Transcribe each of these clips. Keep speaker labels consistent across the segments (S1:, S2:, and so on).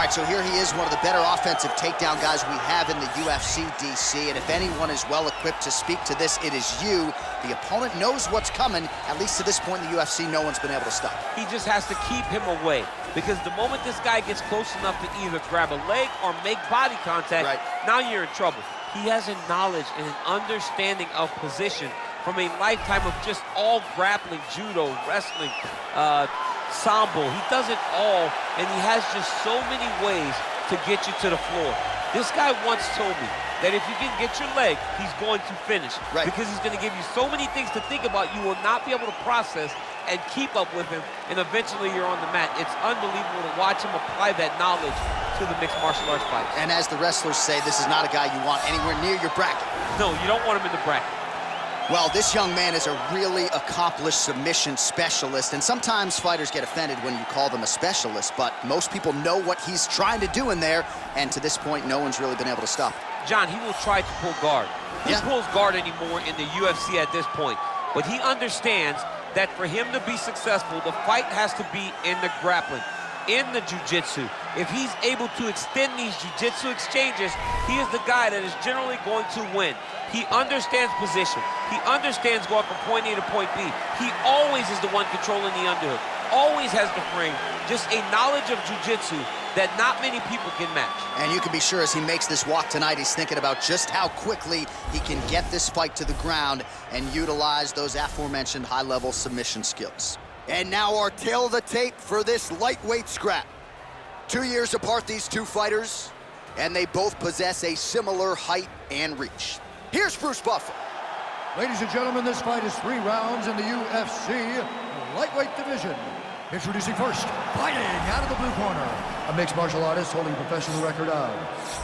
S1: right, so here he is, one of the better offensive takedown guys we have in the UFC, DC. And if anyone is well-equipped to speak to this, it is you. The opponent knows what's coming. At least to this point in the UFC, no one's been able to stop.
S2: He just has to keep him away. Because the moment this guy gets close enough to either grab a leg or make body contact, now you're in trouble. He has a knowledge and an understanding of position from a lifetime of just all grappling, judo, wrestling, sambo. He does it all, and he has just so many ways to get you to the floor. This guy once told me that if you can get your leg, he's going to finish. Because he's going to give you so many things to think about, you will not be able to process and keep up with him, and eventually you're on the mat. It's unbelievable to watch him apply that knowledge to the mixed martial arts fight.
S1: And as the wrestlers say, this is not a guy you want anywhere near your bracket.
S2: No, you don't want him in the bracket.
S1: Well, this young man is a really accomplished submission specialist, and sometimes fighters get offended when you call them a specialist, but most people know what he's trying to do in there, and to this point, no one's really been able to stop him.
S2: John, he will try to pull guard. He pulls guard anymore in the UFC at this point, but he understands that for him to be successful, the fight has to be in the grappling, in the jiu-jitsu. If he's able to extend these jiu-jitsu exchanges, he is the guy that is generally going to win. He understands position. He understands going from point A to point B. He always is the one controlling the underhook. Always has the frame. Just a knowledge of jiu-jitsu that not many people can match.
S1: And you can be sure as he makes this walk tonight, he's thinking about just how quickly he can get this fight to the ground and utilize those aforementioned high-level submission skills. And now our tail of the tape for this lightweight scrap. 2 years apart, these two fighters, and they both possess a similar height and reach. Here's Bruce Buffer.
S3: Ladies and gentlemen, this fight is 3 rounds in the UFC lightweight division. Introducing first, fighting out of the blue corner, a mixed martial artist holding a professional record of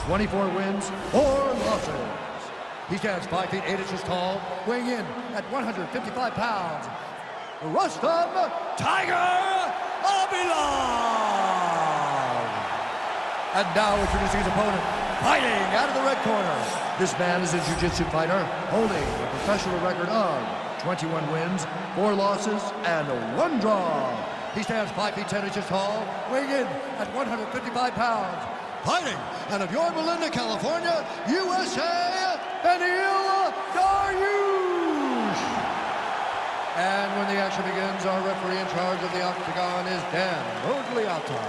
S3: 24 wins, 4 losses. He stands 5 feet 8 inches tall, weighing in at 155 pounds. Rustam Tiger Habiliv. And now introducing his opponent, fighting out of the red corner. This man is a jiu-jitsu fighter holding a professional record of 21 wins, 4 losses, and 1 draw. He stands 5 feet 10 inches tall, weighing in at 155 pounds. Fighting out of Yorba Linda, California, USA, Benil Dariush. And when the action begins, our referee in charge of the octagon is Dan Mergliata.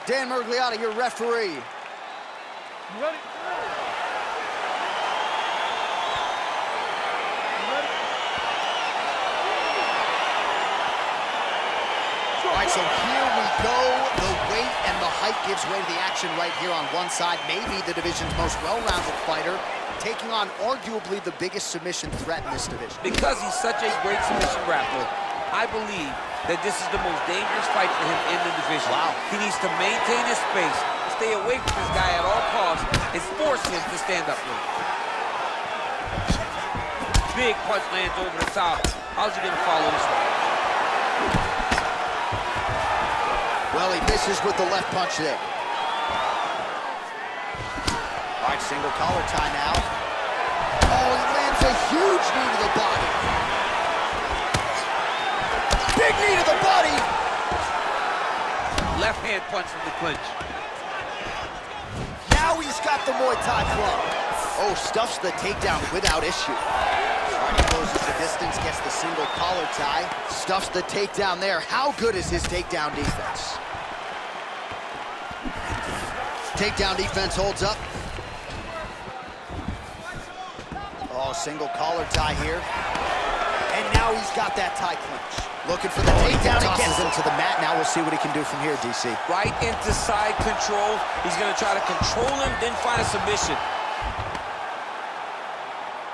S1: Dan Mergliata, your referee.
S3: You ready?
S1: All right, so here we go. The weight and the height gives way to the action right here on one side. Maybe the division's most well-rounded fighter, taking on arguably the biggest submission threat in this division.
S2: Because he's such a great submission grappler, I believe that this is the most dangerous fight for him in the division. He needs to maintain his space, stay away from this guy at all costs, and force him to stand up with him. Big punch lands over the top. How's he gonna follow this one?
S1: Well, he misses with the left punch there. All right, single collar tie now. Oh, he lands a huge knee to the body. Big knee to the body.
S2: Left hand punch from the clinch.
S1: Now he's got the Muay Thai club. Oh, stuffs the takedown without issue. All right, he closes the distance, gets the single collar tie, stuffs the takedown there. How good is his takedown defense? Takedown defense holds up. Oh, single collar tie here. And now he's got that tie clinch. Looking for the takedown and gets him to the mat. Now we'll see what he can do from here, DC.
S2: Right into side control. He's gonna try to control him, then find a submission.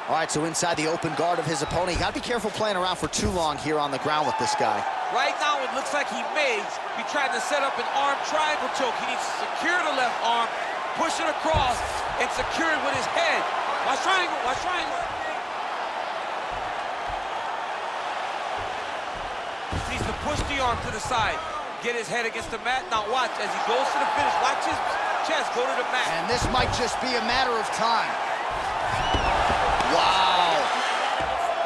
S1: All right, so inside the open guard of his opponent. You gotta be careful playing around for too long here on the ground with this guy.
S2: Right now, it looks like he may be trying to set up an arm triangle choke. He needs to secure the left arm, push it across, and secure it with his head. Watch triangle, watch triangle. He needs to push the arm to the side, get his head against the mat. Now watch, as he goes to the finish, watch his chest go to the mat.
S1: And this might just be a matter of time. Wow.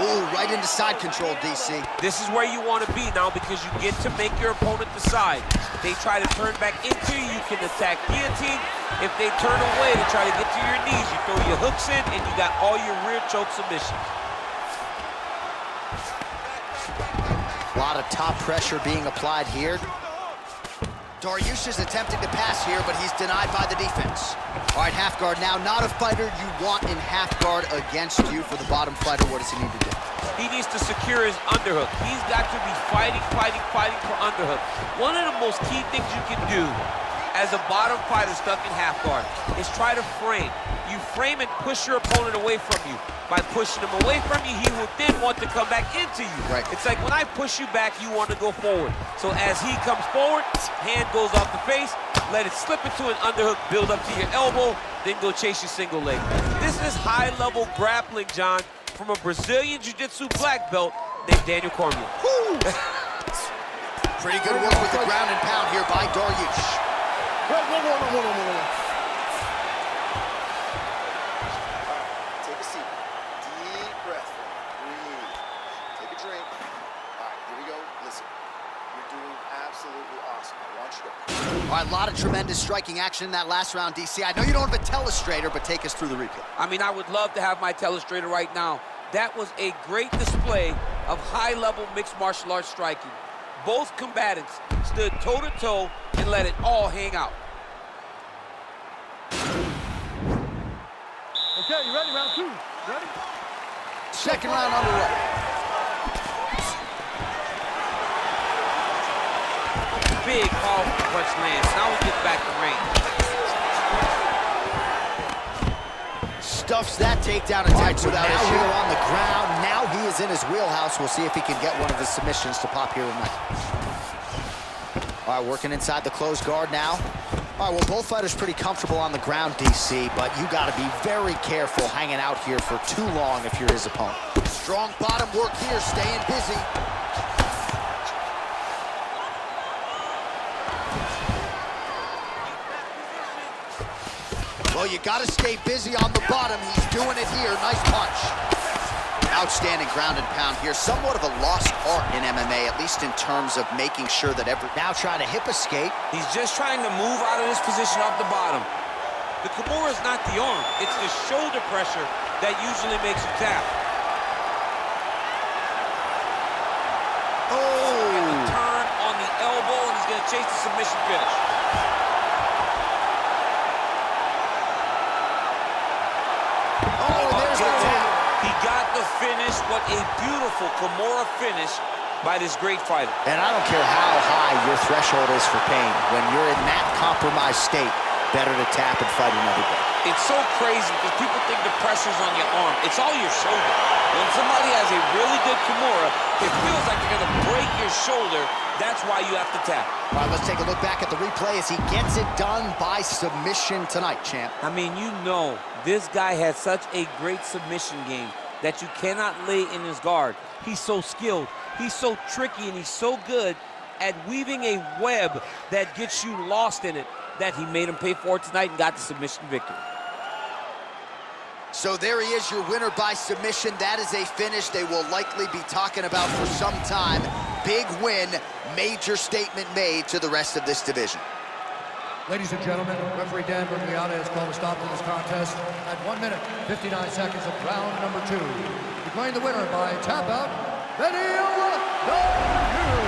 S1: Ooh, right into side control, DC.
S2: This is where you want to be now because you get to make your opponent decide. If they try to turn back into you, you can attack guillotine. If they turn away to try to get to your knees, you throw your hooks in and you got all your rear choke submissions.
S1: A lot of top pressure being applied here. Dariush is attempting to pass here, but he's denied by the defense. All right, half guard now. Not a fighter you want in half guard against you. For the bottom fighter, what does he need to do?
S2: He needs to secure his underhook. He's got to be fighting for underhook. One of the most key things you can do as a bottom fighter stuck in half guard is try to frame. You frame and push your opponent away from you. By pushing him away from you, he will then want to come back into you.
S1: Right.
S2: It's like when I push you back, you want to go forward. So as he comes forward, hand goes off the face, let it slip into an underhook, build up to your elbow, then go chase your single leg. This is high-level grappling, John, from a Brazilian Jiu-Jitsu black belt named Daniel Cormier.
S1: Pretty good work with the ground and pound here by Dariush.
S4: Take a seat. Deep breath. Breathe. Take a drink. All right, here we go. Listen, you're doing absolutely awesome. I want you to...
S1: All right, a lot of tremendous striking action in that last round, DC. I know you don't have a telestrator, but take us through the replay.
S2: I mean, I would love to have my telestrator right now. That was a great display of high-level mixed martial arts striking. Both combatants stood toe-to-toe and let it all hang out.
S3: Okay, you ready? Round two. Ready?
S1: Second round underway.
S2: Big, powerful punch lands. Now we get back to range.
S1: Stuffs that takedown attempt without issue. Now on the ground. Now he is in his wheelhouse. We'll see if he can get one of his submissions to pop here tonight. All right, working inside the closed guard now. All right, well, both fighters pretty comfortable on the ground, DC, but you got to be very careful hanging out here for too long if you're his opponent. Strong bottom work here, staying busy. Well, you got to stay busy on the bottom. He's doing it here. Nice punch. Outstanding ground and pound here. Somewhat of a lost art in MMA, at least in terms of making sure that now trying to hip escape.
S2: He's just trying to move out of this position off the bottom. The Kimura is not the arm. It's the shoulder pressure that usually makes you tap.
S1: Oh!
S2: Turn on the elbow, and he's going to chase the submission finish. Finish, what a beautiful Kimura finish by this great fighter.
S1: And I don't care how high your threshold is for pain. When you're in that compromised state, better to tap and fight another day.
S2: It's so crazy because people think the pressure's on your arm. It's all your shoulder. When somebody has a really good Kimura, it feels like they're going to break your shoulder. That's why you have to tap.
S1: All right, let's take a look back at the replay as he gets it done by submission tonight, champ.
S2: I mean, you know, this guy has such a great submission game that you cannot lay in his guard. He's so skilled, he's so tricky, and he's so good at weaving a web that gets you lost in it that he made him pay for it tonight and got the submission victory.
S1: So there he is, your winner by submission. That is a finish they will likely be talking about for some time. Big win, major statement made to the rest of this division.
S3: Ladies and gentlemen, referee Dan Bergliata has called a stop to this contest at 1 minute, 59 seconds of round number 2. Declaring the winner by tap out, Beniel Darrieux.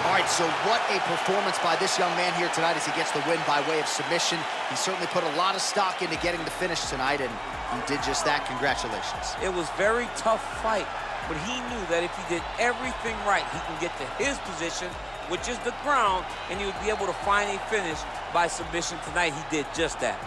S1: All right, so what a performance by this young man here tonight as he gets the win by way of submission. He certainly put a lot of stock into getting the finish tonight, and he did just that. Congratulations.
S2: It was a very tough fight, but he knew that if he did everything right, he can get to his position, which is the ground, and he would be able to find a finish by submission tonight. He did just that.